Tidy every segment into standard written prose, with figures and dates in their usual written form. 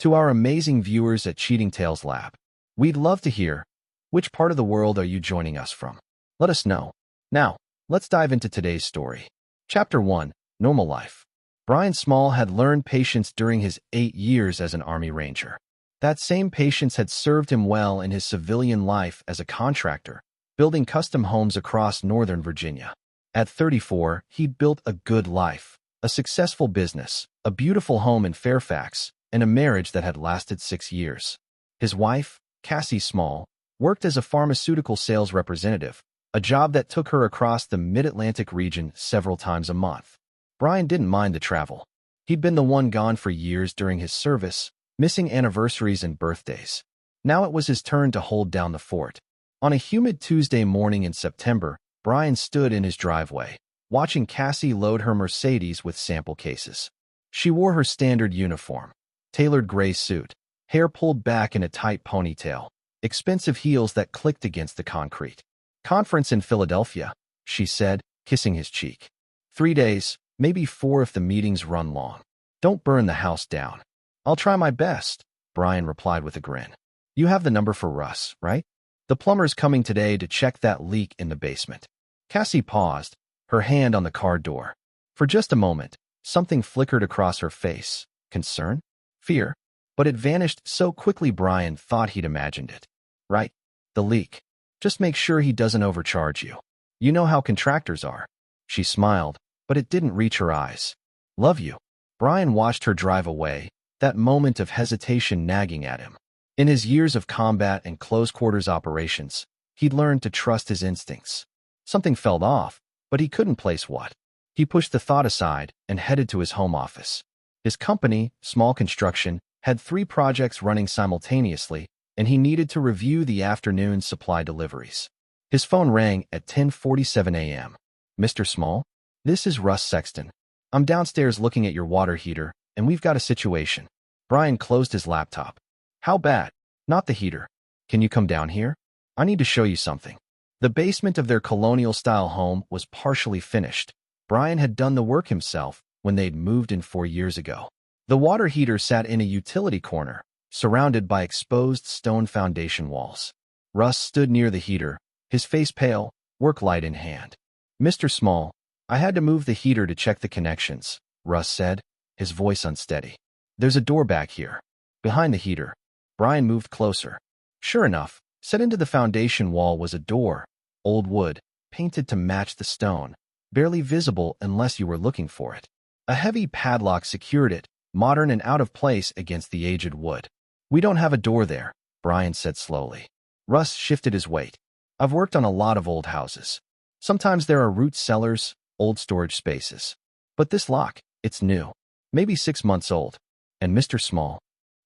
To our amazing viewers at Cheating Tales Lab, we'd love to hear, which part of the world are you joining us from? Let us know. Now, let's dive into today's story. Chapter 1, Normal Life. Brian Small had learned patience during his 8 years as an Army Ranger. That same patience had served him well in his civilian life as a contractor, building custom homes across Northern Virginia. At 34, he'd built a good life, a successful business, a beautiful home in Fairfax, and a marriage that had lasted 6 years. His wife, Cassie Small, worked as a pharmaceutical sales representative, a job that took her across the Mid-Atlantic region several times a month. Brian didn't mind the travel. He'd been the one gone for years during his service, missing anniversaries and birthdays. Now it was his turn to hold down the fort. On a humid Tuesday morning in September, Brian stood in his driveway, watching Cassie load her Mercedes with sample cases. She wore her standard uniform, tailored gray suit, hair pulled back in a tight ponytail, expensive heels that clicked against the concrete. "Conference in Philadelphia," she said, kissing his cheek. "3 days, maybe 4 if the meetings run long. Don't burn the house down." "I'll try my best," Brian replied with a grin. "You have the number for Russ, right? The plumber's coming today to check that leak in the basement." Cassie paused, her hand on the car door. For just a moment, something flickered across her face. Concern? Fear? But it vanished so quickly Brian thought he'd imagined it. "Right. The leak. Just make sure he doesn't overcharge you. You know how contractors are." She smiled, but it didn't reach her eyes. "Love you." Brian watched her drive away, that moment of hesitation nagging at him. In his years of combat and close-quarters operations, he'd learned to trust his instincts. Something felt off, but he couldn't place what. He pushed the thought aside and headed to his home office. His company, Small Construction, had 3 projects running simultaneously, and he needed to review the afternoon's supply deliveries. His phone rang at 10:47 a.m. "Mr. Small? This is Russ Sexton. I'm downstairs looking at your water heater, and we've got a situation." Brian closed his laptop. "How bad?" "Not the heater. Can you come down here? I need to show you something." The basement of their colonial-style home was partially finished. Brian had done the work himself when they'd moved in 4 years ago. The water heater sat in a utility corner, surrounded by exposed stone foundation walls. Russ stood near the heater, his face pale, work light in hand. "Mr. Small, I had to move the heater to check the connections," Russ said, his voice unsteady. "There's a door back here, behind the heater." Brian moved closer. Sure enough, set into the foundation wall was a door, old wood, painted to match the stone, barely visible unless you were looking for it. A heavy padlock secured it, modern and out of place against the aged wood. "We don't have a door there," Brian said slowly. Russ shifted his weight. "I've worked on a lot of old houses. Sometimes there are root cellars, old storage spaces. But this lock, it's new, maybe 6 months old. And Mr. Small."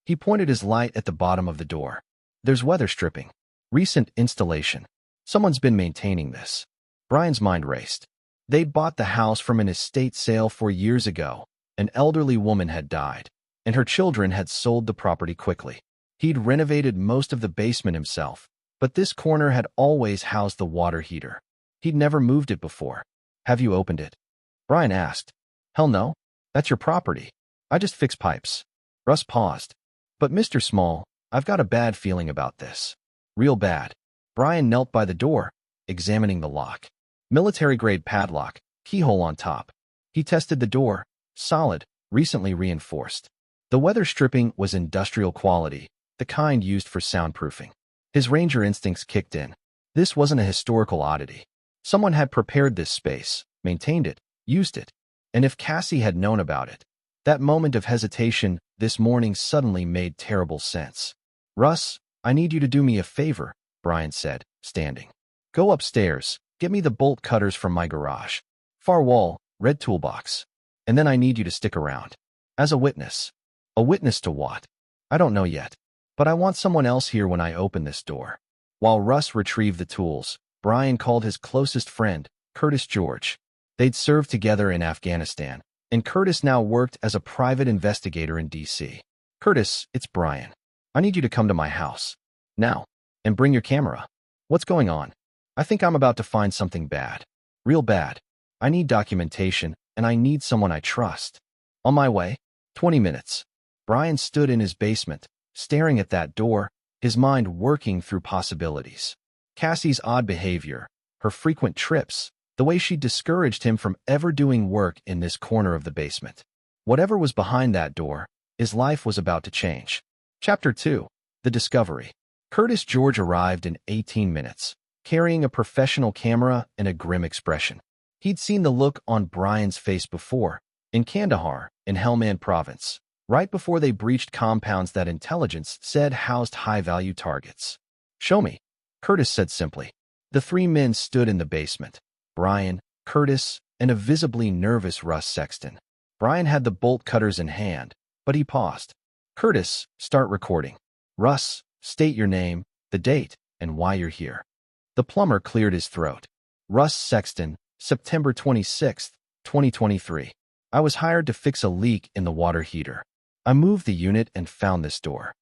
He pointed his light at the bottom of the door. "There's weather stripping. Recent installation. Someone's been maintaining this." Brian's mind raced. They'd bought the house from an estate sale 4 years ago. An elderly woman had died, and her children had sold the property quickly. He'd renovated most of the basement himself, but this corner had always housed the water heater. He'd never moved it before. "Have you opened it?" Brian asked. "Hell no. That's your property. I just fix pipes." Russ paused. "But Mr. Small, I've got a bad feeling about this. Real bad." Brian knelt by the door, examining the lock. Military-grade padlock, keyhole on top. He tested the door. Solid, recently reinforced. The weather stripping was industrial quality, the kind used for soundproofing. His ranger instincts kicked in. This wasn't a historical oddity. Someone had prepared this space, maintained it, used it. And if Cassie had known about it, that moment of hesitation this morning suddenly made terrible sense. "Russ, I need you to do me a favor," Brian said, standing. "Go upstairs, get me the bolt cutters from my garage. Far wall, red toolbox. And then I need you to stick around. As a witness." "A witness to what?" "I don't know yet. But I want someone else here when I open this door." While Russ retrieved the tools, Brian called his closest friend, Curtis George. They'd served together in Afghanistan, and Curtis now worked as a private investigator in D.C. "Curtis, it's Brian. I need you to come to my house. Now. And bring your camera." "What's going on?" "I think I'm about to find something bad. Real bad. I need documentation, and I need someone I trust." "On my way. 20 minutes." Brian stood in his basement, staring at that door, his mind working through possibilities. Cassie's odd behavior, her frequent trips, the way she discouraged him from ever doing work in this corner of the basement. Whatever was behind that door, his life was about to change. Chapter 2. The Discovery. Curtis George arrived in 18 minutes, carrying a professional camera and a grim expression. He'd seen the look on Brian's face before, in Kandahar, in Helmand Province, right before they breached compounds that intelligence said housed high-value targets. "Show me," Curtis said simply. The three men stood in the basement: Brian, Curtis, and a visibly nervous Russ Sexton. Brian had the bolt cutters in hand, but he paused. "Curtis, start recording. Russ, state your name, the date, and why you're here." The plumber cleared his throat. Russ Sexton, September 26, 2023. I was hired to fix a leak in the water heater. I moved the unit and found this door.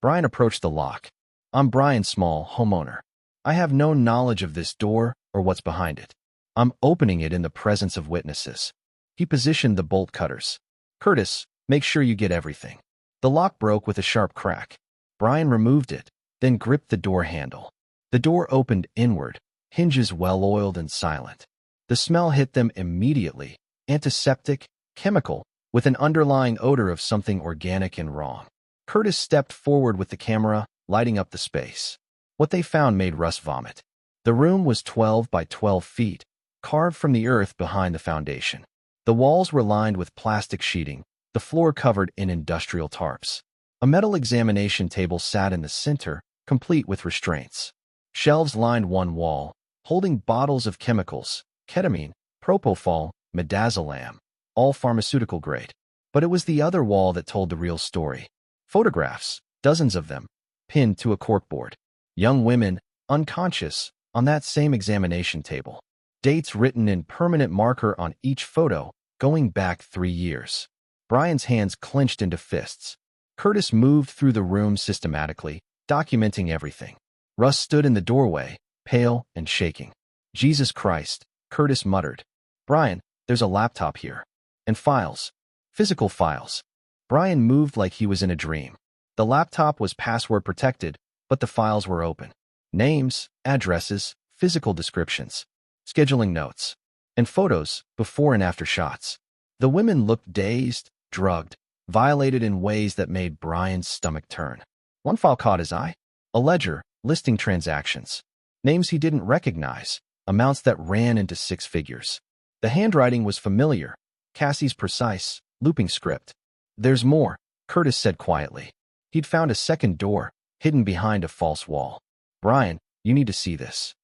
Brian approached the lock. "I'm Brian Small, homeowner. I have no knowledge of this door or what's behind it. I'm opening it in the presence of witnesses." He positioned the bolt cutters. "Curtis, make sure you get everything." The lock broke with a sharp crack. Brian removed it, then gripped the door handle. The door opened inward, hinges well-oiled and silent. The smell hit them immediately: antiseptic, chemical, with an underlying odor of something organic and wrong. Curtis stepped forward with the camera, lighting up the space. What they found made Russ vomit. The room was 12 by 12 feet, carved from the earth behind the foundation. The walls were lined with plastic sheeting, the floor covered in industrial tarps. A metal examination table sat in the center, complete with restraints. Shelves lined one wall, holding bottles of chemicals: ketamine, propofol, midazolam, all pharmaceutical grade. But it was the other wall that told the real story. Photographs, dozens of them, pinned to a corkboard. Young women, unconscious, on that same examination table. Dates written in permanent marker on each photo, going back 3 years. Brian's hands clenched into fists. Curtis moved through the room systematically, documenting everything. Russ stood in the doorway, pale and shaking. "Jesus Christ," Curtis muttered. "Brian, there's a laptop here. And files. Physical files." Brian moved like he was in a dream. The laptop was password protected, but the files were open. Names, addresses, physical descriptions, scheduling notes, and photos, before and after shots. The women looked dazed, drugged, violated in ways that made Brian's stomach turn. One file caught his eye: a ledger listing transactions, names he didn't recognize, amounts that ran into 6 figures. The handwriting was familiar: Cassie's precise, looping script. "There's more," Curtis said quietly. He'd found a second door, hidden behind a false wall. "Brian, you need to see this."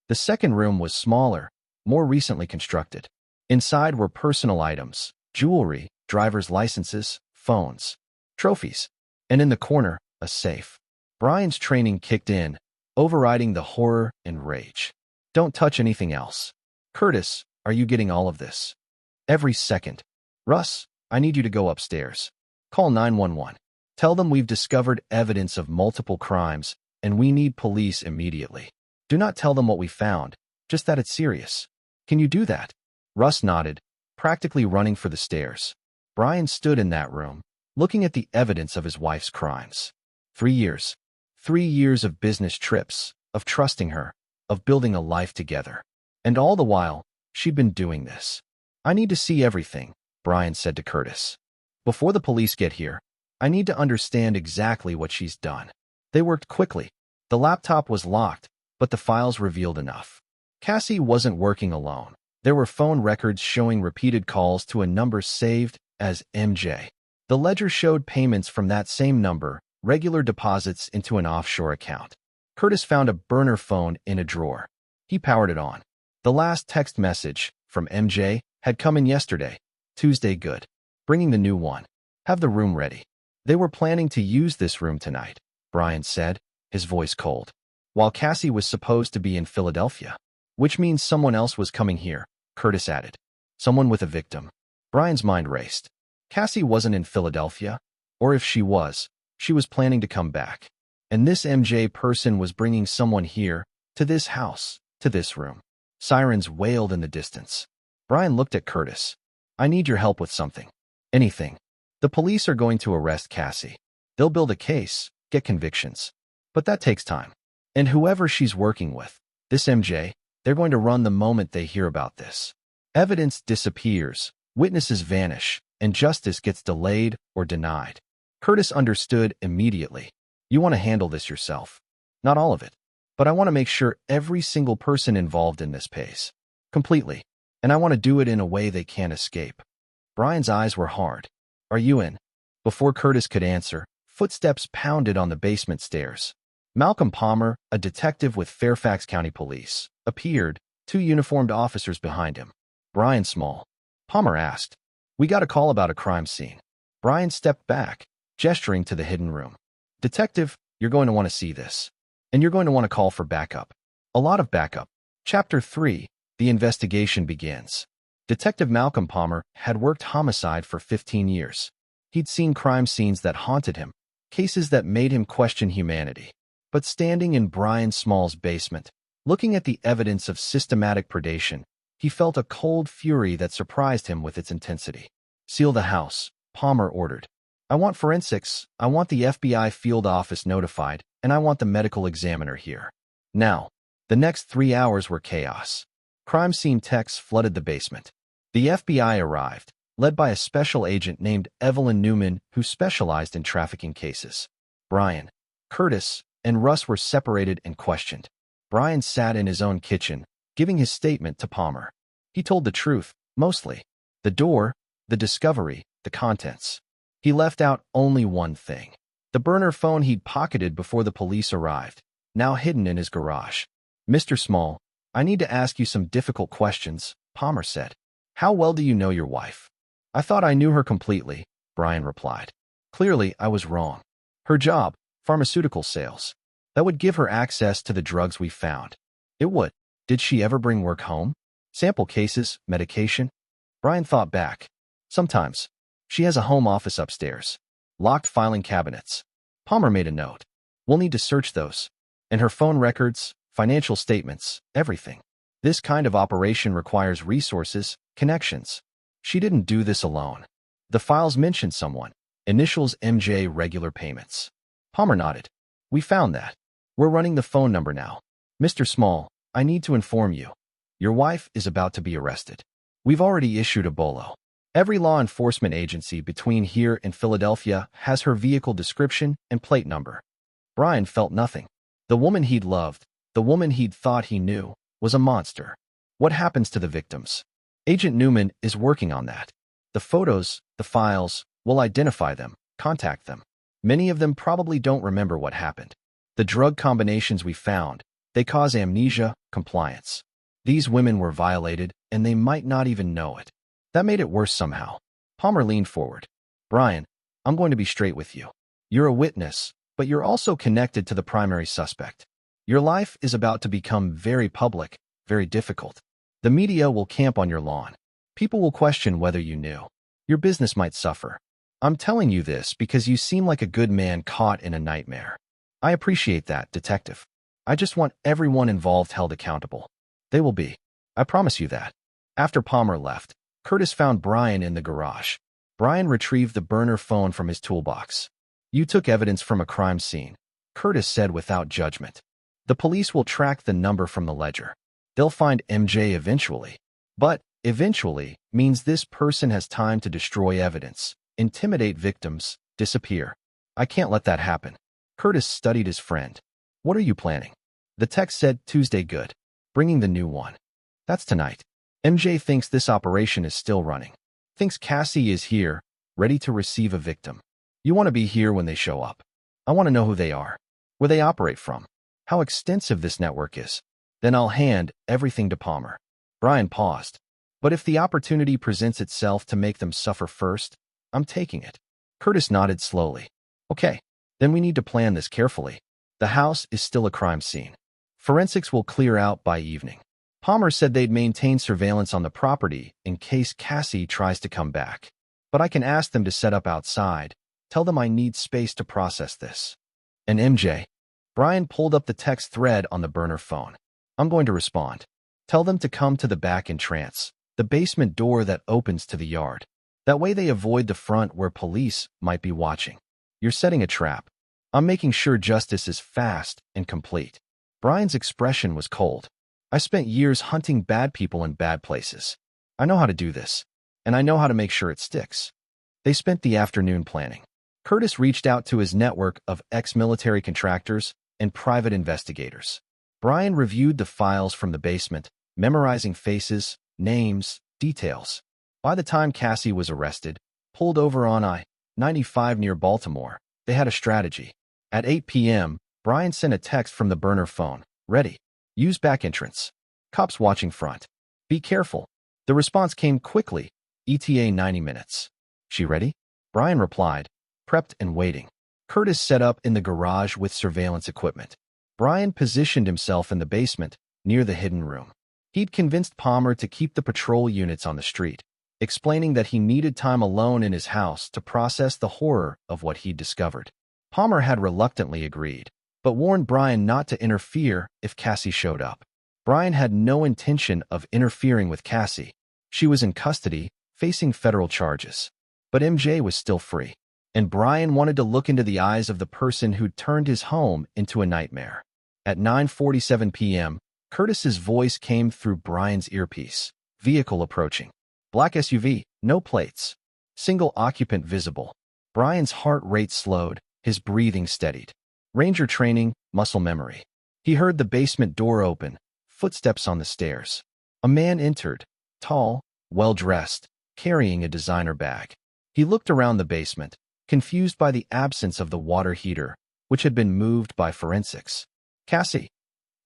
The second room was smaller, more recently constructed. Inside were personal items: jewelry, driver's licenses, phones, trophies, and in the corner, a safe. Brian's training kicked in, overriding the horror and rage. "Don't touch anything else." "Curtis, are you getting all of this?" "Every second." "Russ, I need you to go upstairs. Call 911. Tell them we've discovered evidence of multiple crimes, and we need police immediately. Do not tell them what we found, just that it's serious. Can you do that?" Russ nodded, practically running for the stairs. Brian stood in that room, looking at the evidence of his wife's crimes. 3 years. 3 years of business trips, of trusting her, of building a life together. And all the while, she'd been doing this. "I need to see everything," Brian said to Curtis. "Before the police get here, I need to understand exactly what she's done." They worked quickly. The laptop was locked, but the files revealed enough. Cassie wasn't working alone. There were phone records showing repeated calls to a number saved as MJ. The ledger showed payments from that same number, regular deposits into an offshore account. Curtis found a burner phone in a drawer. He powered it on. The last text message, from MJ, had come in yesterday. "Tuesday good. Bringing the new one. Have the room ready." They were planning to use this room tonight, Brian said, his voice cold. While Cassie was supposed to be in Philadelphia. "Which means someone else was coming here," Curtis added. "Someone with a victim." Brian's mind raced. Cassie wasn't in Philadelphia, or if she was planning to come back. And this MJ person was bringing someone here, to this house, to this room. Sirens wailed in the distance. Brian looked at Curtis. "I need your help with something." "Anything." The police are going to arrest Cassie. They'll build a case, get convictions. But that takes time. And whoever she's working with, this MJ, they're going to run the moment they hear about this. Evidence disappears, witnesses vanish, and justice gets delayed or denied. Curtis understood immediately. You want to handle this yourself. Not all of it. But I want to make sure every single person involved in this pays. Completely. And I want to do it in a way they can't escape. Brian's eyes were hard. Are you in? Before Curtis could answer, footsteps pounded on the basement stairs. Malcolm Palmer, a detective with Fairfax County Police, appeared, 2 uniformed officers behind him. Brian Small. Palmer asked. We got a call about a crime scene. Brian stepped back, gesturing to the hidden room. Detective, you're going to want to see this. And you're going to want to call for backup. A lot of backup. Chapter 3. The investigation begins. Detective Malcolm Palmer had worked homicide for 15 years. He'd seen crime scenes that haunted him, cases that made him question humanity. But standing in Brian Small's basement, looking at the evidence of systematic predation, he felt a cold fury that surprised him with its intensity. Seal the house, Palmer ordered. I want forensics, I want the FBI field office notified, and I want the medical examiner here. Now, the next 3 hours were chaos. Crime scene techs flooded the basement. The FBI arrived, led by a special agent named Evelyn Newman who specialized in trafficking cases. Brian, Curtis, and Russ were separated and questioned. Brian sat in his own kitchen, giving his statement to Palmer. He told the truth, mostly. The door, the discovery, the contents. He left out only one thing. The burner phone he'd pocketed before the police arrived, now hidden in his garage. Mr. Small, I need to ask you some difficult questions, Palmer said. How well do you know your wife? I thought I knew her completely, Brian replied. Clearly, I was wrong. Her job, pharmaceutical sales. That would give her access to the drugs we found. It would. Did she ever bring work home? Sample cases, medication? Brian thought back. Sometimes. She has a home office upstairs. Locked filing cabinets. Palmer made a note. We'll need to search those. And her phone records, financial statements, everything. This kind of operation requires resources, connections. She didn't do this alone. The files mentioned someone. Initials MJ regular payments. Palmer nodded. We found that. We're running the phone number now. Mr. Small, I need to inform you. Your wife is about to be arrested. We've already issued a bolo. Every law enforcement agency between here and Philadelphia has her vehicle description and plate number. Brian felt nothing. The woman he'd loved, the woman he'd thought he knew, was a monster. What happens to the victims? Agent Newman is working on that. The photos, the files, we'll identify them, contact them. Many of them probably don't remember what happened. The drug combinations we found, they cause amnesia, compliance. These women were violated, and they might not even know it. That made it worse somehow. Palmer leaned forward. Brian, I'm going to be straight with you. You're a witness, but you're also connected to the primary suspect. Your life is about to become very public, very difficult. The media will camp on your lawn. People will question whether you knew. Your business might suffer. I'm telling you this because you seem like a good man caught in a nightmare. I appreciate that, detective. I just want everyone involved held accountable. They will be. I promise you that. After Palmer left, Curtis found Brian in the garage. Brian retrieved the burner phone from his toolbox. You took evidence from a crime scene, Curtis said without judgment. The police will track the number from the ledger. They'll find MJ eventually. But eventually means this person has time to destroy evidence, intimidate victims, disappear. I can't let that happen. Curtis studied his friend. What are you planning? The text said Tuesday good. Bringing the new one. That's tonight. MJ thinks this operation is still running. Thinks Cassie is here, ready to receive a victim. You want to be here when they show up. I want to know who they are, where they operate from, how extensive this network is. Then I'll hand everything to Palmer. Brian paused. But if the opportunity presents itself to make them suffer first, I'm taking it. Curtis nodded slowly. Okay, then we need to plan this carefully. The house is still a crime scene. Forensics will clear out by evening. Palmer said they'd maintain surveillance on the property in case Cassie tries to come back. But I can ask them to set up outside. Tell them I need space to process this. And MJ. Brian pulled up the text thread on the burner phone. I'm going to respond. Tell them to come to the back entrance, the basement door that opens to the yard. That way they avoid the front where police might be watching. You're setting a trap. I'm making sure justice is fast and complete. Brian's expression was cold. I spent years hunting bad people in bad places. I know how to do this, and I know how to make sure it sticks. They spent the afternoon planning. Curtis reached out to his network of ex-military contractors and private investigators. Brian reviewed the files from the basement, memorizing faces, names, details. By the time Cassie was arrested, pulled over on I-95 near Baltimore, they had a strategy. At 8 p.m., Brian sent a text from the burner phone. Ready. Use back entrance. Cops watching front. Be careful. The response came quickly. ETA 90 minutes. She ready? Brian replied, prepped and waiting. Curtis set up in the garage with surveillance equipment. Brian positioned himself in the basement, near the hidden room. He'd convinced Plumber to keep the patrol units on the street, explaining that he needed time alone in his house to process the horror of what he'd discovered. Plumber had reluctantly agreed, but warned Brian not to interfere if Cassie showed up. Brian had no intention of interfering with Cassie. She was in custody, facing federal charges. But MJ was still free, and Brian wanted to look into the eyes of the person who'd turned his home into a nightmare. At 9:47 p.m., Curtis's voice came through Brian's earpiece. Vehicle approaching. Black SUV, no plates. Single occupant visible. Brian's heart rate slowed, his breathing steadied. Ranger training, muscle memory. He heard the basement door open, footsteps on the stairs. A man entered, tall, well-dressed, carrying a designer bag. He looked around the basement, confused by the absence of the water heater, which had been moved by forensics. Cassie,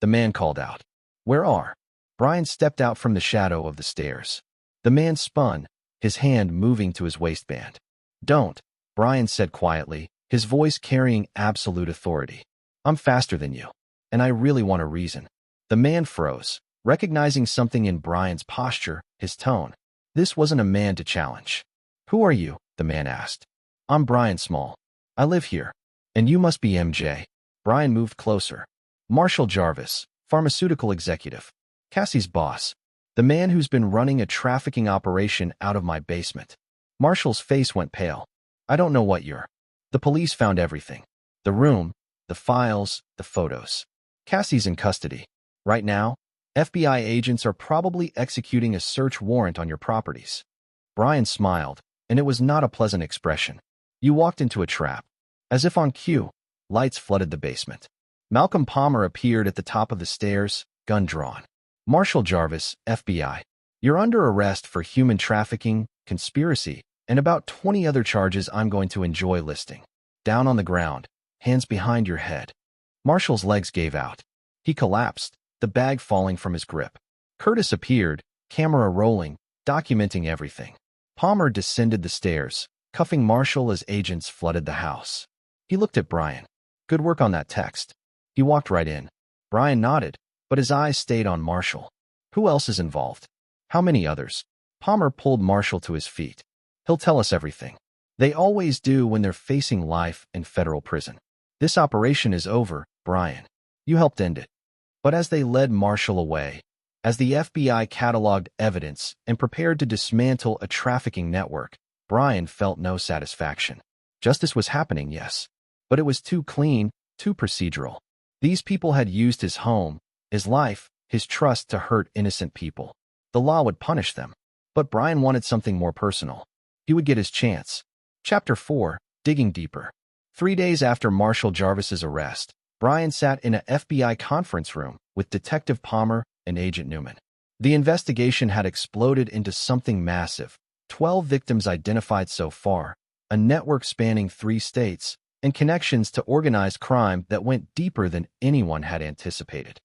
the man called out. Where are? Brian stepped out from the shadow of the stairs. The man spun, his hand moving to his waistband. Don't, Brian said quietly, his voice carrying absolute authority. I'm faster than you, and I really want a reason. The man froze, recognizing something in Brian's posture, his tone. This wasn't a man to challenge. Who are you? The man asked. I'm Brian Small. I live here. And you must be MJ. Brian moved closer. Marshall Jarvis, pharmaceutical executive. Cassie's boss. The man who's been running a trafficking operation out of my basement. Marshall's face went pale. I don't know what you're. The police found everything. The room, the files, the photos. Cassie's in custody. Right now, FBI agents are probably executing a search warrant on your properties. Brian smiled, and it was not a pleasant expression. You walked into a trap. As if on cue, lights flooded the basement. Malcolm Plumber appeared at the top of the stairs, gun drawn. Marshall Jarvis, FBI. You're under arrest for human trafficking, conspiracy, and about 20 other charges I'm going to enjoy listing. Down on the ground, hands behind your head. Marshall's legs gave out. He collapsed, the bag falling from his grip. Curtis appeared, camera rolling, documenting everything. Plumber descended the stairs, cuffing Marshall as agents flooded the house. He looked at Brian. Good work on that text. He walked right in. Brian nodded, but his eyes stayed on Marshall. Who else is involved? How many others? Plumber pulled Marshall to his feet. He'll tell us everything. They always do when they're facing life in federal prison. This operation is over, Brian. You helped end it. But as they led Marshall away, as the FBI cataloged evidence and prepared to dismantle a trafficking network, Brian felt no satisfaction. Justice was happening, yes, but it was too clean, too procedural. These people had used his home, his life, his trust to hurt innocent people. The law would punish them. But Brian wanted something more personal. He would get his chance. Chapter 4, Digging Deeper. 3 days after Marshall Jarvis's arrest, Brian sat in a FBI conference room with Detective Plumber and Agent Newman. The investigation had exploded into something massive. 12 victims identified so far, a network spanning 3 states, and connections to organized crime that went deeper than anyone had anticipated.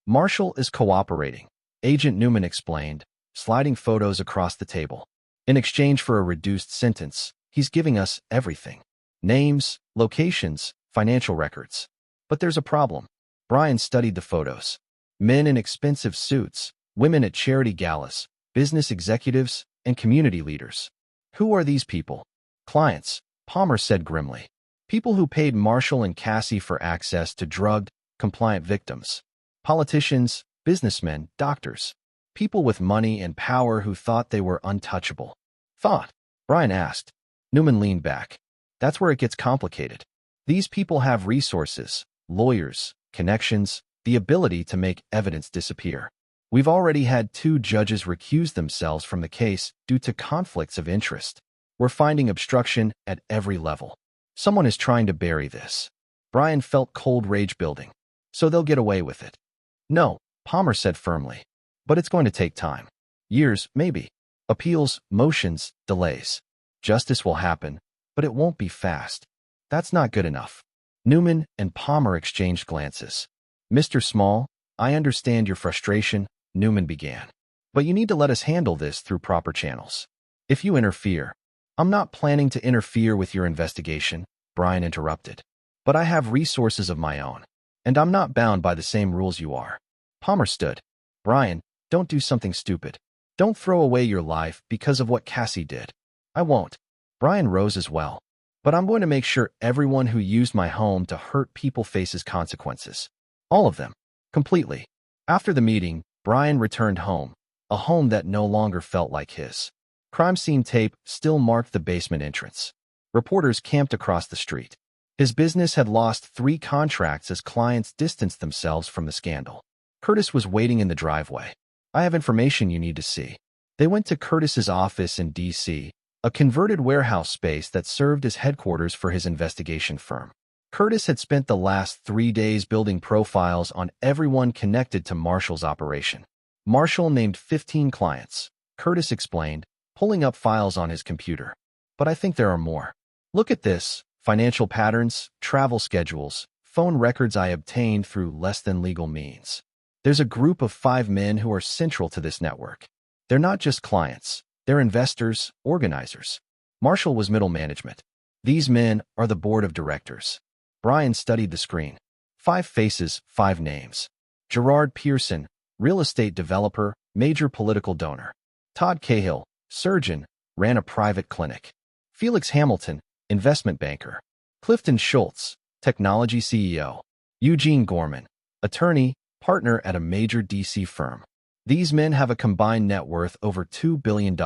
Marshall is cooperating, Agent Newman explained, sliding photos across the table. In exchange for a reduced sentence, he's giving us everything. Names, locations, financial records. But there's a problem. Brian studied the photos. Men in expensive suits, women at charity galas, business executives, and community leaders. Who are these people? Clients, Plumber said grimly. People who paid Marshall and Cassie for access to drugged, compliant victims. Politicians, businessmen, doctors. People with money and power who thought they were untouchable. Thought. Brian asked. Newman leaned back. That's where it gets complicated. These people have resources, lawyers, connections, the ability to make evidence disappear. We've already had 2 judges recuse themselves from the case due to conflicts of interest. We're finding obstruction at every level. Someone is trying to bury this. Brian felt cold rage building. So they'll get away with it. No, Palmer said firmly. But it's going to take time. Years, maybe. Appeals, motions, delays. Justice will happen, but it won't be fast. That's not good enough. Newman and Palmer exchanged glances. Mr. Small, I understand your frustration, Newman began. But you need to let us handle this through proper channels. If you interfere— I'm not planning to interfere with your investigation, Brian interrupted. But I have resources of my own, and I'm not bound by the same rules you are. Palmer stood. Brian, don't do something stupid. Don't throw away your life because of what Cassie did. I won't. Brian rose as well. But I'm going to make sure everyone who used my home to hurt people faces consequences. All of them. Completely. After the meeting, Brian returned home, a home that no longer felt like his. Crime scene tape still marked the basement entrance. Reporters camped across the street. His business had lost 3 contracts as clients distanced themselves from the scandal. Curtis was waiting in the driveway. I have information you need to see. They went to Curtis's office in D.C., a converted warehouse space that served as headquarters for his investigation firm. Curtis had spent the last 3 days building profiles on everyone connected to Marshall's operation. Marshall named 15 clients, Curtis explained, pulling up files on his computer. But I think there are more. Look at this: financial patterns, travel schedules, phone records I obtained through less than legal means. There's a group of 5 men who are central to this network. They're not just clients, they're investors, organizers. Marshall was middle management. These men are the board of directors. Brian studied the screen. 5 faces, 5 names. Gerard Pearson, real estate developer, major political donor. Todd Cahill, surgeon, ran a private clinic. Felix Hamilton, investment banker. Clifton Schultz, technology CEO. Eugene Gorman, attorney, partner at a major D.C. firm. These men have a combined net worth over $2 billion,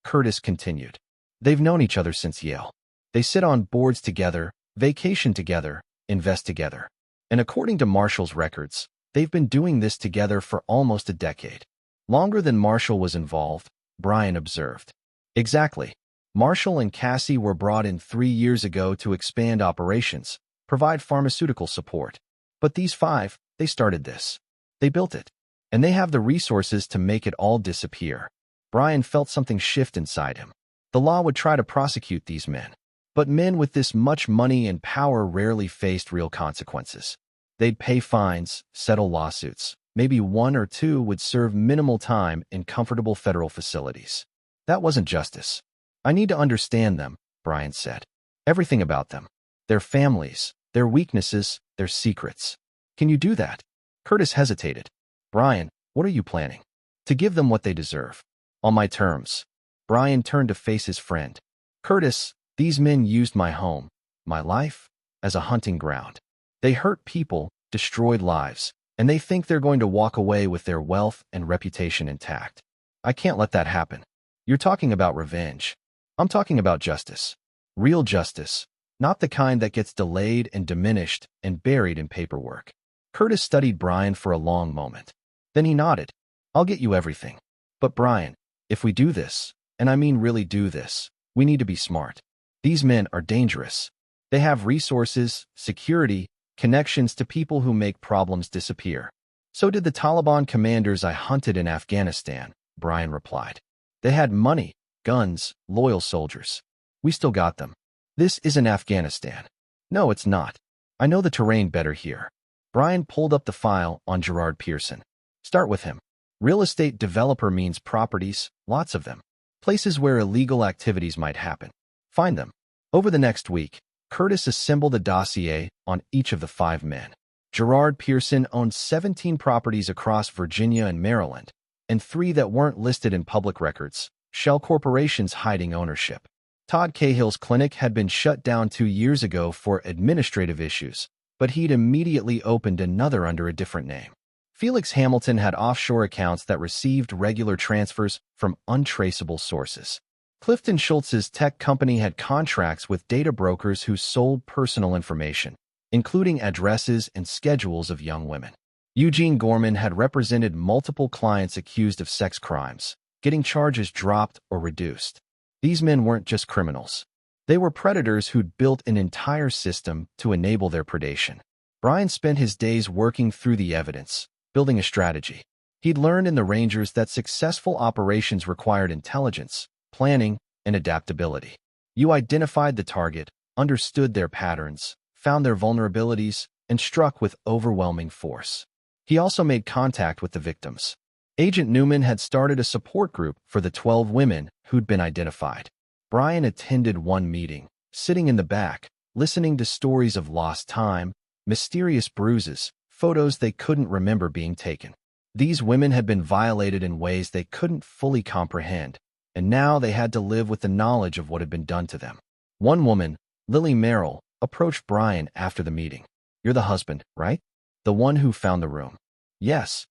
Curtis continued. They've known each other since Yale. They sit on boards together, vacation together, invest together. And according to Marshall's records, they've been doing this together for almost a decade. Longer than Marshall was involved, Brian observed. Exactly. Marshall and Cassie were brought in 3 years ago to expand operations, provide pharmaceutical support. But these 5, they started this. They built it. And they have the resources to make it all disappear. Brian felt something shift inside him. The law would try to prosecute these men. But men with this much money and power rarely faced real consequences. They'd pay fines, settle lawsuits. Maybe 1 or 2 would serve minimal time in comfortable federal facilities. That wasn't justice. I need to understand them, Brian said. Everything about them. Their families, their weaknesses, their secrets. Can you do that? Curtis hesitated. Brian, what are you planning? To give them what they deserve. On my terms. Brian turned to face his friend. Curtis, these men used my home, my life, as a hunting ground. They hurt people, destroyed lives, and they think they're going to walk away with their wealth and reputation intact. I can't let that happen. You're talking about revenge. I'm talking about justice. Real justice, not the kind that gets delayed and diminished and buried in paperwork. Curtis studied Brian for a long moment. Then he nodded. I'll get you everything. But Brian, if we do this, and I mean really do this, we need to be smart. These men are dangerous. They have resources, security, connections to people who make problems disappear. So did the Taliban commanders I hunted in Afghanistan, Brian replied. They had money, guns, loyal soldiers. We still got them. This isn't Afghanistan. No, it's not. I know the terrain better here. Brian pulled up the file on Gerard Pearson. Start with him. Real estate developer means properties, lots of them. Places where illegal activities might happen. Find them. Over the next week, Curtis assembled a dossier on each of the 5 men. Gerard Pearson owned 17 properties across Virginia and Maryland, and 3 that weren't listed in public records, shell corporations hiding ownership. Todd Cahill's clinic had been shut down 2 years ago for administrative issues, but he'd immediately opened another under a different name. Felix Hamilton had offshore accounts that received regular transfers from untraceable sources. Clifton Schultz's tech company had contracts with data brokers who sold personal information, including addresses and schedules of young women. Eugene Gorman had represented multiple clients accused of sex crimes, getting charges dropped or reduced. These men weren't just criminals. They were predators who'd built an entire system to enable their predation. Brian spent his days working through the evidence, building a strategy. He'd learned in the Rangers that successful operations required intelligence, planning, and adaptability. You identified the target, understood their patterns, found their vulnerabilities, and struck with overwhelming force. He also made contact with the victims. Agent Newman had started a support group for the 12 women who'd been identified. Brian attended one meeting, sitting in the back, listening to stories of lost time, mysterious bruises, photos they couldn't remember being taken. These women had been violated in ways they couldn't fully comprehend, and now they had to live with the knowledge of what had been done to them. One woman, Lily Merrill, approached Brian after the meeting. "You're the husband, right? The one who found the room." "Yes."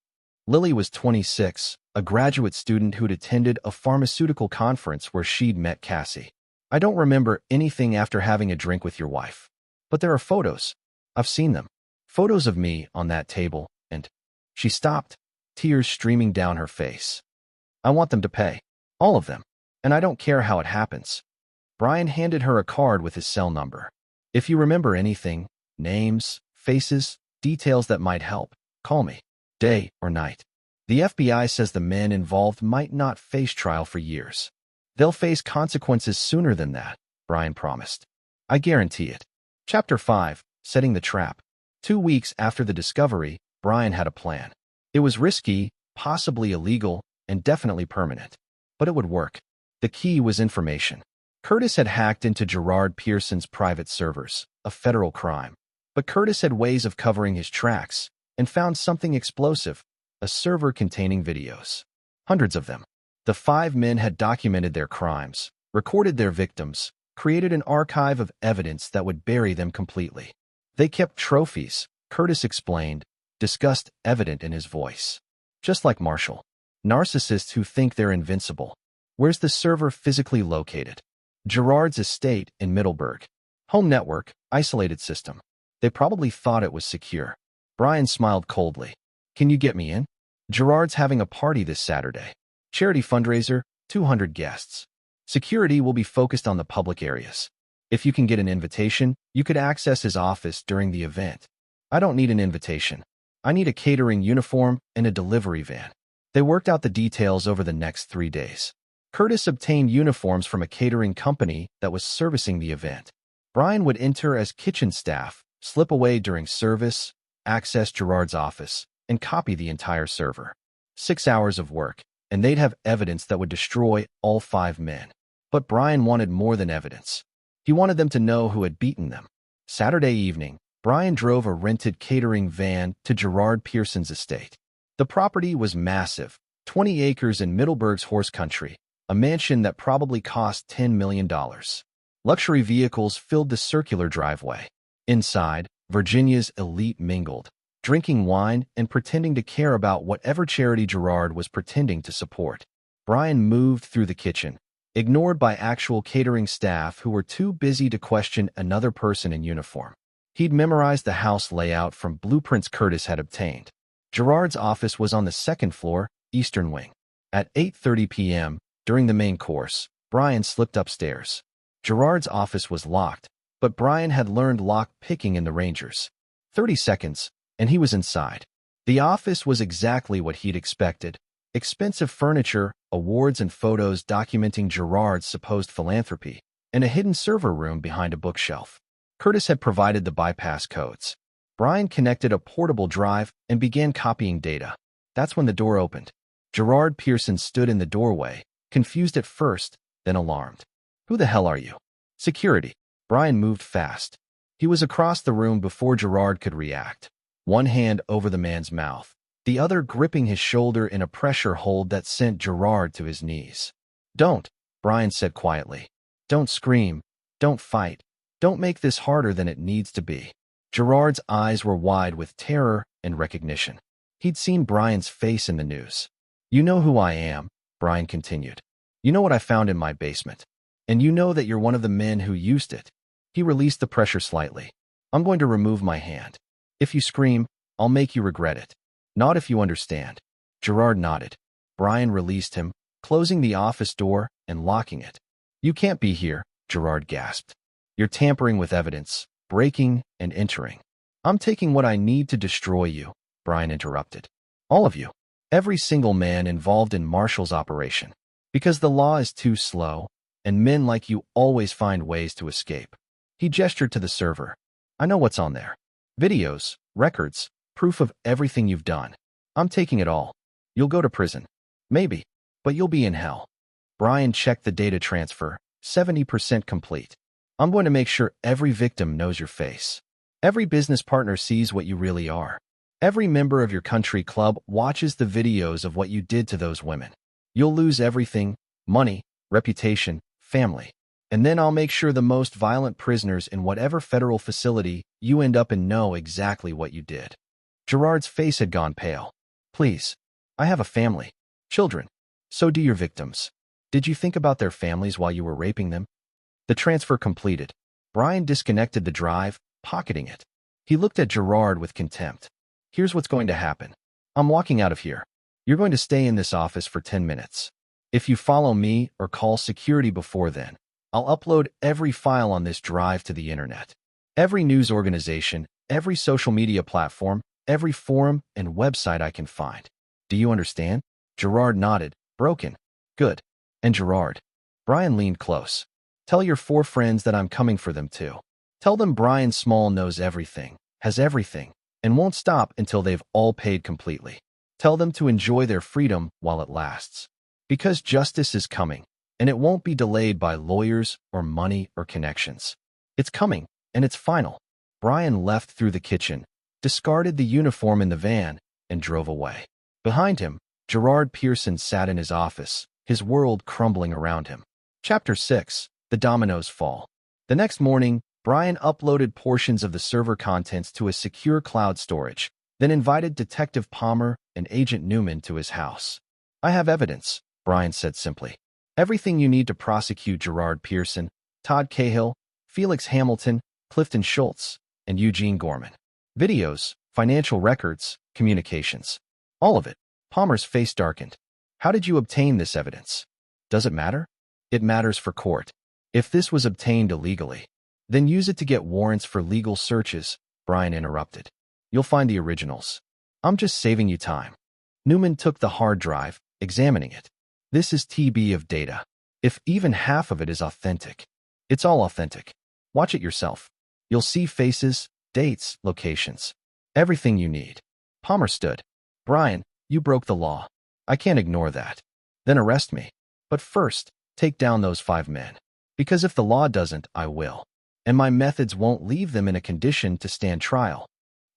Lily was 26, a graduate student who'd attended a pharmaceutical conference where she'd met Cassie. "I don't remember anything after having a drink with your wife. But there are photos. I've seen them. Photos of me on that table, and—" She stopped, tears streaming down her face. "I want them to pay. All of them. And I don't care how it happens." Brian handed her a card with his cell number. "If you remember anything, names, faces, details that might help, call me. Day or night. The FBI says the men involved might not face trial for years. They'll face consequences sooner than that," Brian promised. "I guarantee it." Chapter 5, Setting the Trap. 2 weeks after the discovery, Brian had a plan. It was risky, possibly illegal, and definitely permanent. But it would work. The key was information. Curtis had hacked into Gerard Pearson's private servers, a federal crime. But Curtis had ways of covering his tracks, and found something explosive, a server containing videos. Hundreds of them. The 5 men had documented their crimes, recorded their victims, created an archive of evidence that would bury them completely. They kept trophies, Curtis explained, disgust evident in his voice. Just like Marshall. Narcissists who think they're invincible. Where's the server physically located? Gerard's estate in Middleburg. Home network, isolated system. They probably thought it was secure. Brian smiled coldly. "Can you get me in? Gerard's having a party this Saturday. Charity fundraiser, 200 guests. Security will be focused on the public areas. If you can get an invitation, you could access his office during the event." "I don't need an invitation. I need a catering uniform and a delivery van." They worked out the details over the next 3 days. Curtis obtained uniforms from a catering company that was servicing the event. Brian would enter as kitchen staff, slip away during service, access Gerard's office, and copy the entire server. 6 hours of work, and they'd have evidence that would destroy all 5 men. But Brian wanted more than evidence. He wanted them to know who had beaten them. Saturday evening, Brian drove a rented catering van to Gerard Pearson's estate. The property was massive, 20 acres in Middleburg's horse country, a mansion that probably cost $10 million. Luxury vehicles filled the circular driveway. Inside, Virginia's elite mingled, drinking wine and pretending to care about whatever charity Gerard was pretending to support. Brian moved through the kitchen, ignored by actual catering staff who were too busy to question another person in uniform. He'd memorized the house layout from blueprints Curtis had obtained. Gerard's office was on the 2nd floor, eastern wing. At 8:30 p.m., during the main course, Brian slipped upstairs. Gerard's office was locked, but Brian had learned lock-picking in the Rangers. 30 seconds, and he was inside. The office was exactly what he'd expected. Expensive furniture, awards and photos documenting Gerard's supposed philanthropy, and a hidden server room behind a bookshelf. Curtis had provided the bypass codes. Brian connected a portable drive and began copying data. That's when the door opened. Gerard Pearson stood in the doorway, confused at first, then alarmed. "Who the hell are you?" "Security." Brian moved fast. He was across the room before Gerard could react. One hand over the man's mouth, the other gripping his shoulder in a pressure hold that sent Gerard to his knees. "Don't," Brian said quietly. "Don't scream. Don't fight. Don't make this harder than it needs to be." Gerard's eyes were wide with terror and recognition. He'd seen Brian's face in the news. "You know who I am," Brian continued. You know what I found in my basement. And you know that you're one of the men who used it. He released the pressure slightly. I'm going to remove my hand. If you scream, I'll make you regret it. Not if you understand. Gerard nodded. Brian released him, closing the office door and locking it. You can't be here, Gerard gasped. You're tampering with evidence, breaking and entering. I'm taking what I need to destroy you, Brian interrupted. All of you. Every single man involved in Marshall's operation. Because the law is too slow, and men like you always find ways to escape. He gestured to the server. I know what's on there. Videos, records, proof of everything you've done. I'm taking it all. You'll go to prison. Maybe, but you'll be in hell. Brian checked the data transfer, 70% complete. I'm going to make sure every victim knows your face. Every business partner sees what you really are. Every member of your country club watches the videos of what you did to those women. You'll lose everything, money, reputation, family. And then I'll make sure the most violent prisoners in whatever federal facility you end up in know exactly what you did. Gerard's face had gone pale. Please. I have a family. Children. So do your victims. Did you think about their families while you were raping them? The transfer completed. Brian disconnected the drive, pocketing it. He looked at Gerard with contempt. Here's what's going to happen. I'm walking out of here. You're going to stay in this office for 10 minutes. If you follow me or call security before then, I'll upload every file on this drive to the internet. Every news organization, every social media platform, every forum and website I can find. Do you understand? Gerard nodded. Broken. Good. And Gerard. Brian leaned close. Tell your 4 friends that I'm coming for them too. Tell them Brian Small knows everything, has everything, and won't stop until they've all paid completely. Tell them to enjoy their freedom while it lasts. Because justice is coming, and it won't be delayed by lawyers or money or connections. It's coming, and it's final. Brian left through the kitchen, discarded the uniform in the van, and drove away. Behind him, Gerard Pearson sat in his office, his world crumbling around him. Chapter 6. The Dominoes Fall. The next morning, Brian uploaded portions of the server contents to a secure cloud storage, then invited Detective Plumber and Agent Newman to his house. I have evidence, Brian said simply. Everything you need to prosecute Gerard Pearson, Todd Cahill, Felix Hamilton, Clifton Schultz, and Eugene Gorman. Videos, financial records, communications. All of it. Palmer's face darkened. How did you obtain this evidence? Does it matter? It matters for court. If this was obtained illegally, then use it to get warrants for legal searches, Brian interrupted. You'll find the originals. I'm just saving you time. Newman took the hard drive, examining it. This is TB of data. If even half of it is authentic, it's all authentic. Watch it yourself. You'll see faces, dates, locations. Everything you need. Palmer stood. Brian, you broke the law. I can't ignore that. Then arrest me. But first, take down those 5 men. Because if the law doesn't, I will. And my methods won't leave them in a condition to stand trial.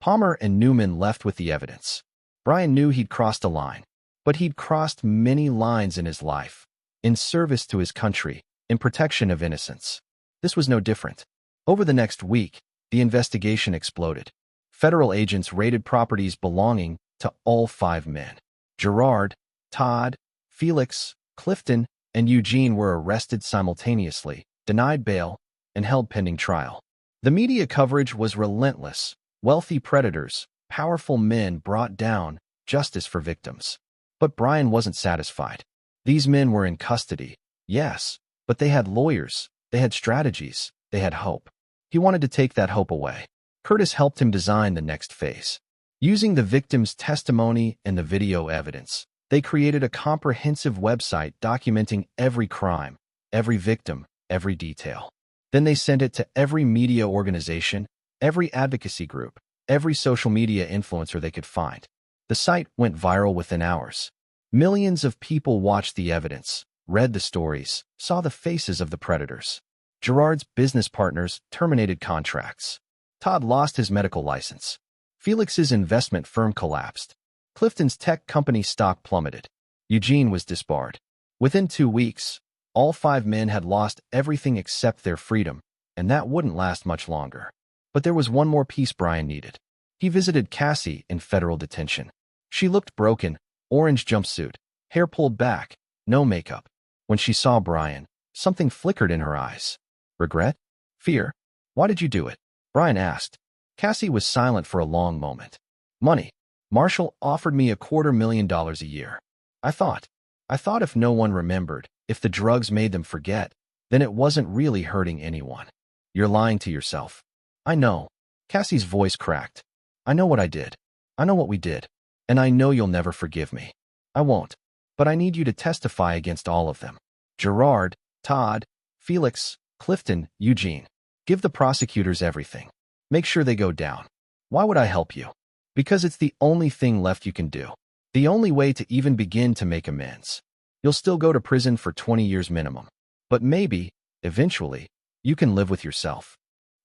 Palmer and Newman left with the evidence. Brian knew he'd crossed a line, but he'd crossed many lines in his life, in service to his country, in protection of innocence. This was no different. Over the next week, the investigation exploded. Federal agents raided properties belonging to all 5 men. Gerard, Todd, Felix, Clifton, and Eugene were arrested simultaneously, denied bail, and held pending trial. The media coverage was relentless. Wealthy predators, powerful men brought down, justice for victims. But Brian wasn't satisfied. These men were in custody, yes, but they had lawyers, they had strategies, they had hope. He wanted to take that hope away. Curtis helped him design the next phase. Using the victim's testimony and the video evidence, they created a comprehensive website documenting every crime, every victim, every detail. Then they sent it to every media organization, every advocacy group, every social media influencer they could find. The site went viral within hours. Millions of people watched the evidence, read the stories, saw the faces of the predators. Gerard's business partners terminated contracts. Todd lost his medical license. Felix's investment firm collapsed. Clifton's tech company stock plummeted. Eugene was disbarred. Within 2 weeks, all 5 men had lost everything except their freedom, and that wouldn't last much longer. But there was one more piece Brian needed. He visited Cassie in federal detention. She looked broken, orange jumpsuit, hair pulled back, no makeup. When she saw Brian, something flickered in her eyes. Regret? Fear? Why did you do it? Brian asked. Cassie was silent for a long moment. Money. Marshall offered me $250,000 a year. I thought if no one remembered, if the drugs made them forget, then it wasn't really hurting anyone. You're lying to yourself. I know. Cassie's voice cracked. I know what I did. I know what we did. And I know you'll never forgive me. I won't. But I need you to testify against all of them. Gerard, Todd, Felix, Clifton, Eugene. Give the prosecutors everything. Make sure they go down. Why would I help you? Because it's the only thing left you can do. The only way to even begin to make amends. You'll still go to prison for 20 years minimum. But maybe, eventually, you can live with yourself.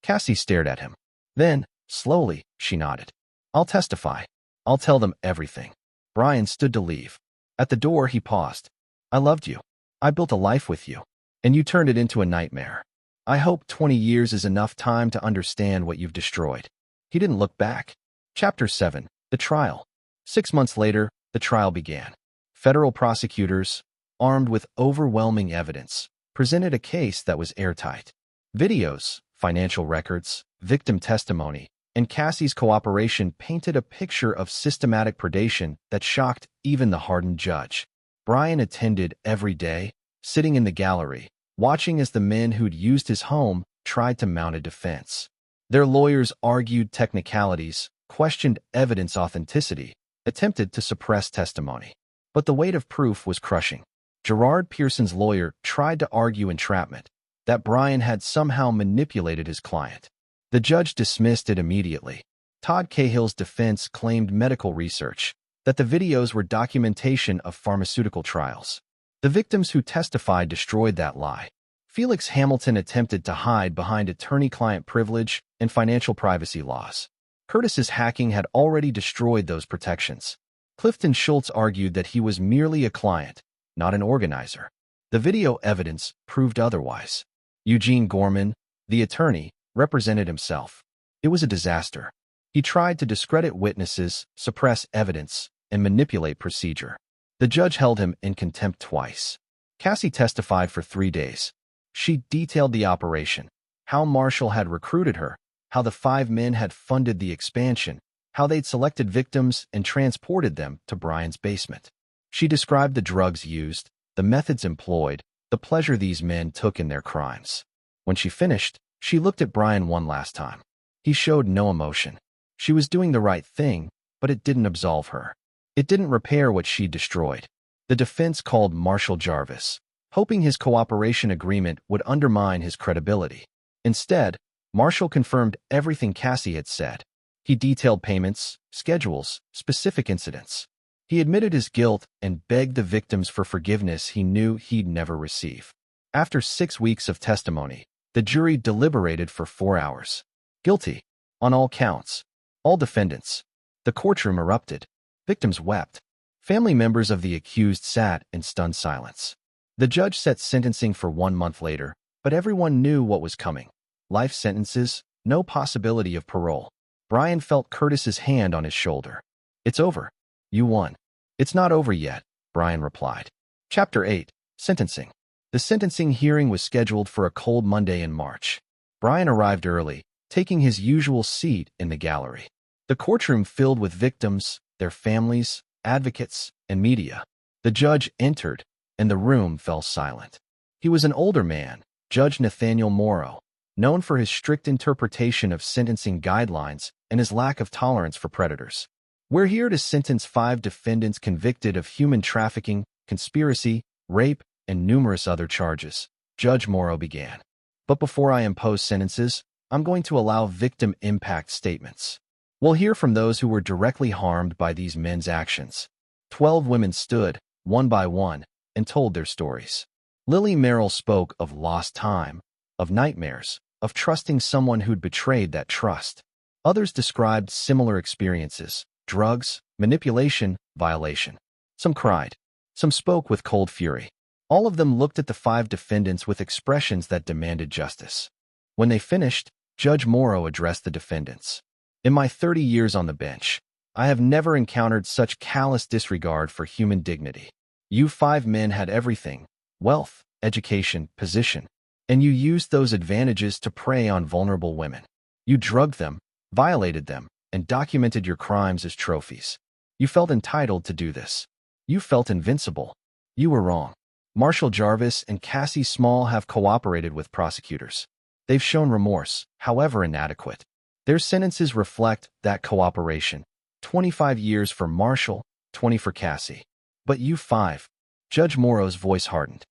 Cassie stared at him. Then, slowly, she nodded. I'll testify. I'll tell them everything. Brian stood to leave. At the door, he paused. I loved you. I built a life with you. And you turned it into a nightmare. I hope 20 years is enough time to understand what you've destroyed. He didn't look back. Chapter 7. The Trial. 6 months later, the trial began. Federal prosecutors, armed with overwhelming evidence, presented a case that was airtight. Videos, financial records, victim testimony, and Cassie's cooperation painted a picture of systematic predation that shocked even the hardened judge. Brian attended every day, sitting in the gallery, watching as the men who'd used his home tried to mount a defense. Their lawyers argued technicalities, questioned evidence authenticity, attempted to suppress testimony. But the weight of proof was crushing. Gerard Pearson's lawyer tried to argue entrapment, that Brian had somehow manipulated his client. The judge dismissed it immediately. Todd Cahill's defense claimed medical research, that the videos were documentation of pharmaceutical trials. The victims who testified destroyed that lie. Felix Hamilton attempted to hide behind attorney-client privilege and financial privacy laws. Curtis's hacking had already destroyed those protections. Clifton Schultz argued that he was merely a client, not an organizer. The video evidence proved otherwise. Eugene Gorman, the attorney, represented himself. It was a disaster. He tried to discredit witnesses, suppress evidence, and manipulate procedure. The judge held him in contempt twice. Cassie testified for 3 days. She detailed the operation, how Marshall had recruited her, how the 5 men had funded the expansion, how they'd selected victims and transported them to Brian's basement. She described the drugs used, the methods employed, the pleasure these men took in their crimes. When she finished, she looked at Brian one last time. He showed no emotion. She was doing the right thing, but it didn't absolve her. It didn't repair what she'd destroyed. The defense called Marshall Jarvis, hoping his cooperation agreement would undermine his credibility. Instead, Marshall confirmed everything Cassie had said. He detailed payments, schedules, specific incidents. He admitted his guilt and begged the victims for forgiveness he knew he'd never receive. After 6 weeks of testimony, the jury deliberated for 4 hours. Guilty. On all counts. All defendants. The courtroom erupted. Victims wept. Family members of the accused sat in stunned silence. The judge set sentencing for 1 month later, but everyone knew what was coming. Life sentences, no possibility of parole. Brian felt Curtis's hand on his shoulder. It's over. You won. It's not over yet, Brian replied. Chapter 8. Sentencing. The sentencing hearing was scheduled for a cold Monday in March. Brian arrived early, taking his usual seat in the gallery. The courtroom filled with victims, their families, advocates, and media. The judge entered, and the room fell silent. He was an older man, Judge Nathaniel Morrow, known for his strict interpretation of sentencing guidelines and his lack of tolerance for predators. We're here to sentence 5 defendants convicted of human trafficking, conspiracy, rape, and numerous other charges, Judge Morrow began. But before I impose sentences, I'm going to allow victim impact statements. We'll hear from those who were directly harmed by these men's actions. 12 women stood, one by one, and told their stories. Lily Merrill spoke of lost time, of nightmares, of trusting someone who'd betrayed that trust. Others described similar experiences: drugs, manipulation, violation. Some cried. Some spoke with cold fury. All of them looked at the 5 defendants with expressions that demanded justice. When they finished, Judge Morrow addressed the defendants. In my 30 years on the bench, I have never encountered such callous disregard for human dignity. You 5 men had everything: wealth, education, position, and you used those advantages to prey on vulnerable women. You drugged them, violated them, and documented your crimes as trophies. You felt entitled to do this. You felt invincible. You were wrong. Marshall Jarvis and Cassie Small have cooperated with prosecutors. They've shown remorse, however inadequate. Their sentences reflect that cooperation. 25 years for Marshall, 20 for Cassie. But you 5. Judge Morrow's voice hardened.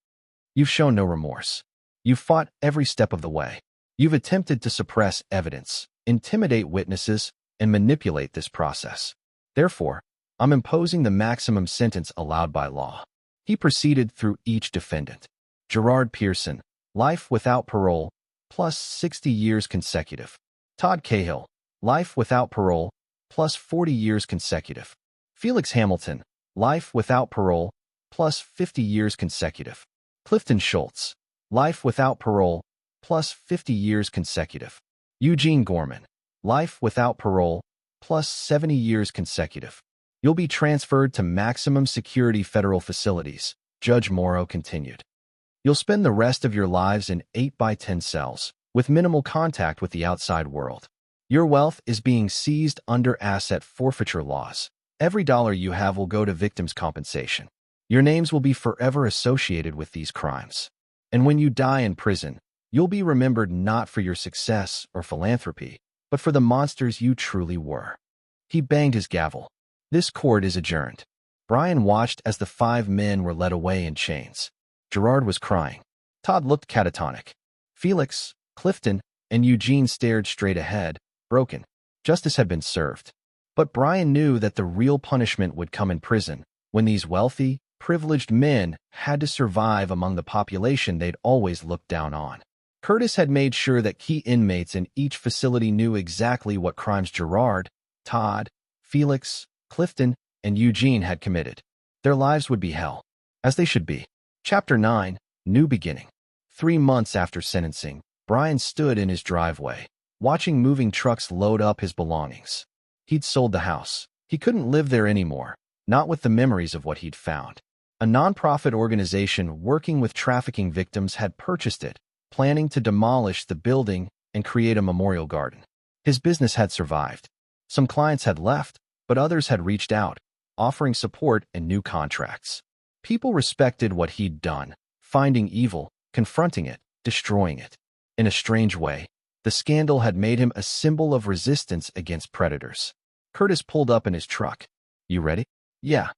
You've shown no remorse. You've fought every step of the way. You've attempted to suppress evidence, intimidate witnesses, and manipulate this process. Therefore, I'm imposing the maximum sentence allowed by law. He proceeded through each defendant. Gerard Pearson, life without parole, plus 60 years consecutive. Todd Cahill, life without parole, plus 40 years consecutive. Felix Hamilton, life without parole, plus 50 years consecutive. Clifton Schultz, life without parole, plus 50 years consecutive. Eugene Gorman, life without parole, plus 70 years consecutive. You'll be transferred to maximum security federal facilities, Judge Morrow continued. You'll spend the rest of your lives in 8x10 cells, with minimal contact with the outside world. Your wealth is being seized under asset forfeiture laws. Every dollar you have will go to victims' compensation. Your names will be forever associated with these crimes. And when you die in prison, you'll be remembered not for your success or philanthropy, but for the monsters you truly were. He banged his gavel. This court is adjourned. Brian watched as the 5 men were led away in chains. Gerard was crying. Todd looked catatonic. Felix, Clifton, and Eugene stared straight ahead, broken. Justice had been served. But Brian knew that the real punishment would come in prison, when these wealthy, privileged men had to survive among the population they'd always looked down on. Curtis had made sure that key inmates in each facility knew exactly what crimes Gerard, Todd, Felix, Clifton, and Eugene had committed. Their lives would be hell, as they should be. Chapter 9, New Beginning. 3 months after sentencing, Brian stood in his driveway, watching moving trucks load up his belongings. He'd sold the house. He couldn't live there anymore, not with the memories of what he'd found. A nonprofit organization working with trafficking victims had purchased it, planning to demolish the building and create a memorial garden. His business had survived. Some clients had left, but others had reached out, offering support and new contracts. People respected what he'd done, finding evil, confronting it, destroying it. In a strange way, the scandal had made him a symbol of resistance against predators. Curtis pulled up in his truck. You ready? Yeah.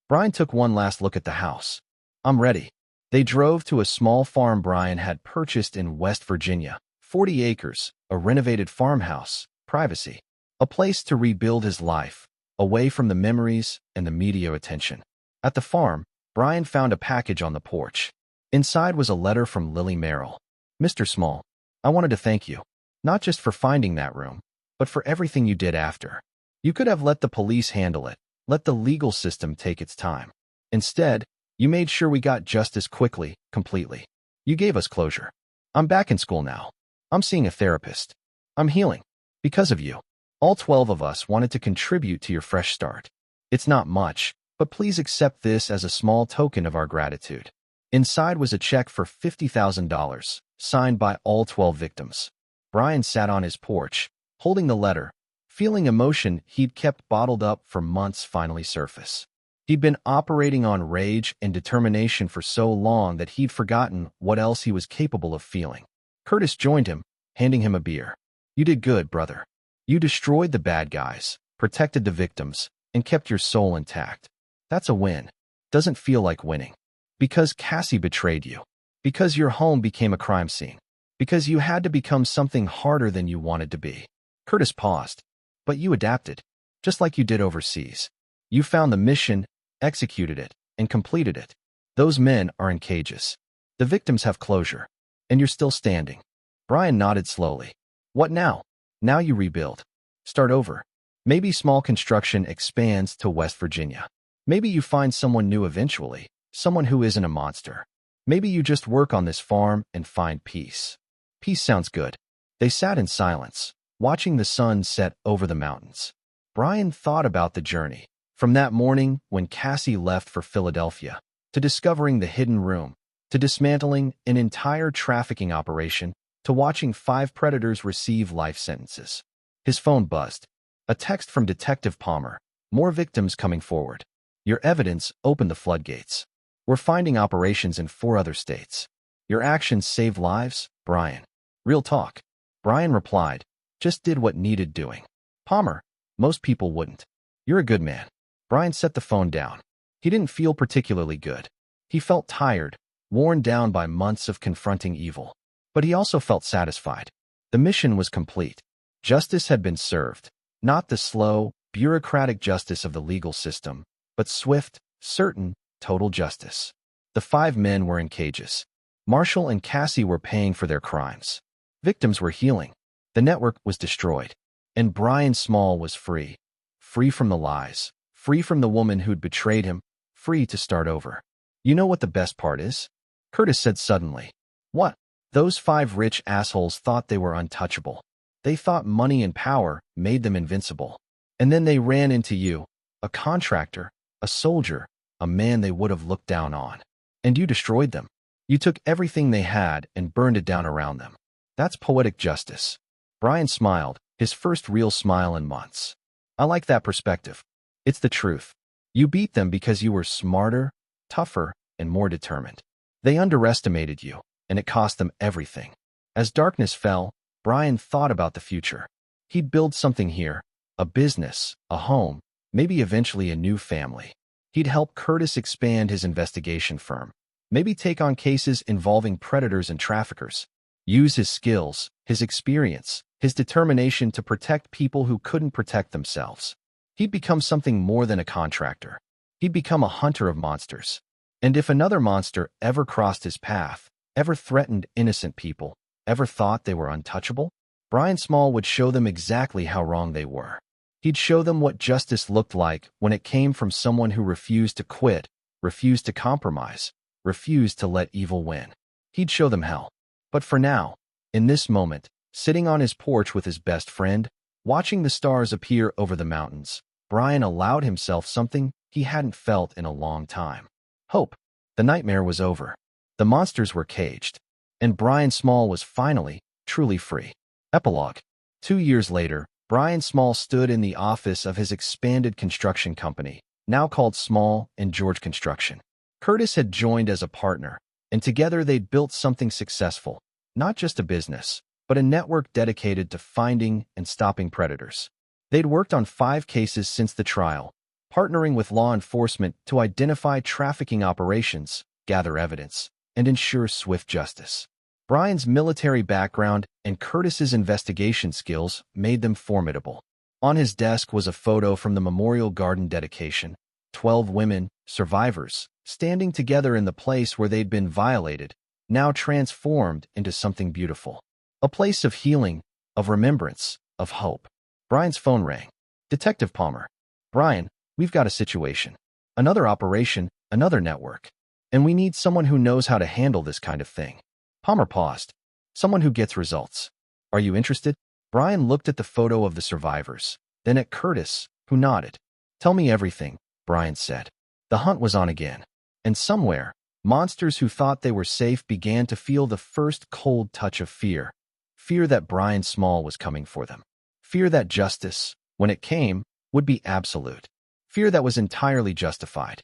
Brian took one last look at the house. I'm ready. They drove to a small farm Brian had purchased in West Virginia. 40 acres, a renovated farmhouse, privacy. A place to rebuild his life, away from the memories and the media attention. At the farm, Brian found a package on the porch. Inside was a letter from Lily Merrill. Mr. Small, I wanted to thank you, not just for finding that room, but for everything you did after. You could have let the police handle it, let the legal system take its time. Instead, you made sure we got justice quickly, completely. You gave us closure. I'm back in school now. I'm seeing a therapist. I'm healing. Because of you. All 12 of us wanted to contribute to your fresh start. It's not much, but please accept this as a small token of our gratitude. Inside was a check for $50,000, signed by all 12 victims. Brian sat on his porch, holding the letter, feeling emotion he'd kept bottled up for months finally surface. He'd been operating on rage and determination for so long that he'd forgotten what else he was capable of feeling. Curtis joined him, handing him a beer. You did good, brother. You destroyed the bad guys, protected the victims, and kept your soul intact. That's a win. Doesn't feel like winning. Because Cassie betrayed you. Because your home became a crime scene. Because you had to become something harder than you wanted to be. Curtis paused. But you adapted. Just like you did overseas. You found the mission, executed it, and completed it. Those men are in cages. The victims have closure. And you're still standing. Brian nodded slowly. What now? Now you rebuild. Start over. Maybe small construction expands to West Virginia. Maybe you find someone new eventually, someone who isn't a monster. Maybe you just work on this farm and find peace. Peace sounds good. They sat in silence, watching the sun set over the mountains. Brian thought about the journey, from that morning when Cassie left for Philadelphia, to discovering the hidden room, to dismantling an entire trafficking operation, to watching 5 predators receive life sentences. His phone buzzed. A text from Detective Plumber. More victims coming forward. Your evidence opened the floodgates. We're finding operations in 4 other states. Your actions saved lives, Brian. Real talk. Brian replied, just did what needed doing. Plumber, most people wouldn't. You're a good man. Brian set the phone down. He didn't feel particularly good. He felt tired, worn down by months of confronting evil. But he also felt satisfied. The mission was complete. Justice had been served. Not the slow, bureaucratic justice of the legal system, but swift, certain, total justice. The 5 men were in cages. Marshall and Cassie were paying for their crimes. Victims were healing. The network was destroyed. And Brian Small was free. Free from the lies. Free from the woman who'd betrayed him. Free to start over. You know what the best part is? Curtis said suddenly. What? Those 5 rich assholes thought they were untouchable. They thought money and power made them invincible. And then they ran into you, a contractor, a soldier, a man they would have looked down on. And you destroyed them. You took everything they had and burned it down around them. That's poetic justice. Brian smiled, his first real smile in months. I like that perspective. It's the truth. You beat them because you were smarter, tougher, and more determined. They underestimated you, and it cost them everything. As darkness fell, Brian thought about the future. He'd build something here, a business, a home, maybe eventually a new family. He'd help Curtis expand his investigation firm, maybe take on cases involving predators and traffickers. Use his skills, his experience, his determination to protect people who couldn't protect themselves. He'd become something more than a contractor. He'd become a hunter of monsters. And if another monster ever crossed his path, ever threatened innocent people, ever thought they were untouchable, Brian Small would show them exactly how wrong they were. He'd show them what justice looked like when it came from someone who refused to quit, refused to compromise, refused to let evil win. He'd show them hell. But for now, in this moment, sitting on his porch with his best friend, watching the stars appear over the mountains, Brian allowed himself something he hadn't felt in a long time. Hope. The nightmare was over. The monsters were caged. And Brian Small was finally, truly free. Epilogue. 2 years later, Brian Small stood in the office of his expanded construction company, now called Small and George Construction. Curtis had joined as a partner, and together they'd built something successful, not just a business, but a network dedicated to finding and stopping predators. They'd worked on 5 cases since the trial, partnering with law enforcement to identify trafficking operations, gather evidence, and ensure swift justice. Brian's military background and Curtis's investigation skills made them formidable. On his desk was a photo from the Memorial Garden dedication, 12 women, survivors, standing together in the place where they'd been violated, now transformed into something beautiful. A place of healing, of remembrance, of hope. Brian's phone rang. Detective Plumber. Brian, we've got a situation. Another operation, another network. And we need someone who knows how to handle this kind of thing. Plumber paused. Someone who gets results. Are you interested? Brian looked at the photo of the survivors, then at Curtis, who nodded. Tell me everything, Brian said. The hunt was on again. And somewhere, monsters who thought they were safe began to feel the first cold touch of fear. Fear that Brian Small was coming for them. Fear that justice, when it came, would be absolute. Fear that was entirely justified.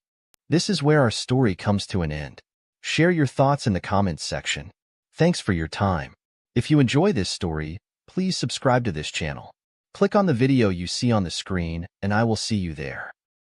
This is where our story comes to an end. Share your thoughts in the comments section. Thanks for your time. If you enjoy this story, please subscribe to this channel. Click on the video you see on the screen, and I will see you there.